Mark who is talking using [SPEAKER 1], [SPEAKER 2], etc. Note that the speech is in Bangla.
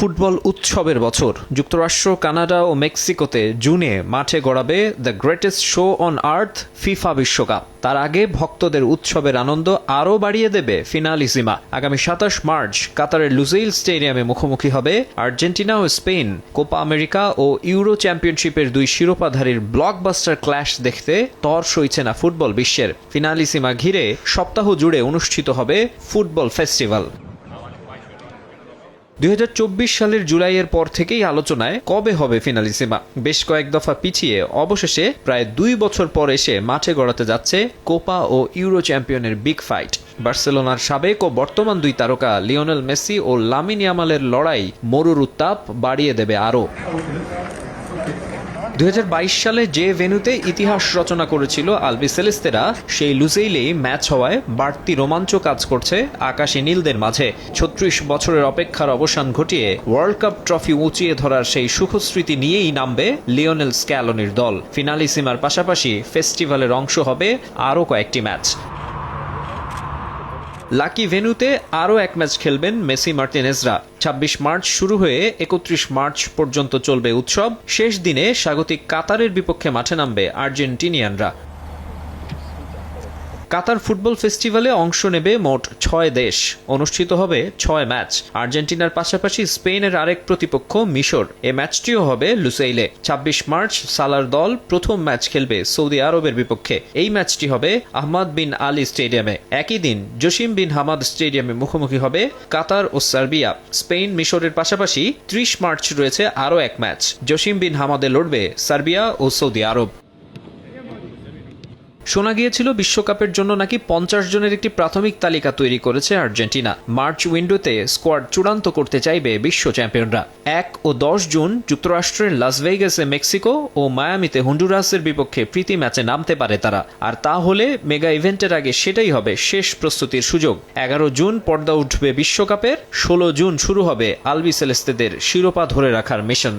[SPEAKER 1] ফুটবল উৎসবের বছর। যুক্তরাষ্ট্র, কানাডা ও মেক্সিকোতে জুনে মাঠে গড়াবে the greatest show on earth FIFA বিশ্বকাপ। তার আগে ভক্তদের উৎসবের আনন্দ আরও বাড়িয়ে দেবে ফিনালিসিমা। আগামী ২৭ মার্চ কাতারের লুজেইল স্টেডিয়ামে মুখোমুখি হবে আর্জেন্টিনা ও স্পেন। কোপা আমেরিকা ও ইউরো চ্যাম্পিয়নশিপের দুই শিরোপাধারীর ব্লকবাস্টার ক্ল্যাশ দেখতে তর সইছে না ফুটবল বিশ্বের। ফিনালিসিমা ঘিরে সপ্তাহ জুড়ে অনুষ্ঠিত হবে ফুটবল ফেস্টিভ্যাল। ২০২৪ সালের জুলাইয়ের পর থেকেই আলোচনায় কবে হবে ফিনালিসিমা। বেশ কয়েক দফা পিছিয়ে অবশেষে প্রায় ২ বছর পর এসে মাঠে গড়াতে যাচ্ছে কোপা ও ইউরো চ্যাম্পিয়নের বিগ ফাইট। বার্সেলোনার সাবেক ও বর্তমান দুই তারকা লিওনেল মেসি ও লামিন ইয়ামালের লড়াই মরুর উত্তাপ বাড়িয়ে দেবে আরও। ২০২২ সালে যে ভেন্যুতে ইতিহাস রচনা করেছিল আলবিসেলেস্তেরা, সেই লুজেইলেই ম্যাচ হওয়ায় বাড়তি রোমাঞ্চ কাজ করছে আকাশী নীলদের মাঝে। ৩৬ বছরের অপেক্ষার অবসান ঘটিয়ে ওয়ার্ল্ড কাপ ট্রফি উঁচিয়ে ধরার সেই সুখস্মৃতি নিয়েই নামবে লিওনেল স্ক্যালোনির দল। ফিনালিসিমার পাশাপাশি ফেস্টিভ্যালের অংশ হবে আরও কয়েকটি ম্যাচ। লাকি ভেন্যুতে আরও এক ম্যাচ খেলবেন মেসি মার্টিনেজরা। ২৬ মার্চ শুরু হয়ে ৩১ মার্চ পর্যন্ত চলবে উৎসব। শেষ দিনে স্বাগতিক কাতারের বিপক্ষে মাঠে নামবে আর্জেন্টিনিয়ানরা। কাতার ফুটবল ফেস্টিভ্যালে অংশ নেবে মোট ৬ দেশ। অনুষ্ঠিত হবে ৬ ম্যাচ। আর্জেন্টিনার পাশাপাশি স্পেনের আরেক প্রতিপক্ষ মিশর। এ ম্যাচটিও হবে লুসেইলে। ২৬ মার্চ সালার দল প্রথম ম্যাচ খেলবে সৌদি আরবের বিপক্ষে। এই ম্যাচটি হবে আহমাদ বিন আলী স্টেডিয়ামে। একই দিন জসিম বিন হামাদ স্টেডিয়ামে মুখোমুখি হবে কাতার ও সার্বিয়া। স্পেন মিশরের পাশাপাশি ৩০ মার্চ রয়েছে আরও এক ম্যাচ। জসিম বিন হামাদে লড়বে সার্বিয়া ও সৌদি আরব। শোনা গিয়েছিল বিশ্বকাপের জন্য নাকি ৫০ জনের একটি প্রাথমিক তালিকা তৈরি করেছে আর্জেন্টিনা। মার্চ উইন্ডোতে স্কোয়াড চূড়ান্ত করতে চাইবে বিশ্ব চ্যাম্পিয়নরা। ১ ও ১০ জুন যুক্তরাষ্ট্রের লাস ভেগাসে মেক্সিকো ও মায়ামিতে হন্ডুরাসের বিপক্ষে প্রীতি ম্যাচে নামতে পারে তারা। আর তা হলে মেগা ইভেন্টের আগে সেটাই হবে শেষ প্রস্তুতির সুযোগ। ১১ জুন পর্দা উঠবে বিশ্বকাপের। ১৬ জুন শুরু হবে আলবিসেলেস্তেদের শিরোপা ধরে রাখার মিশন।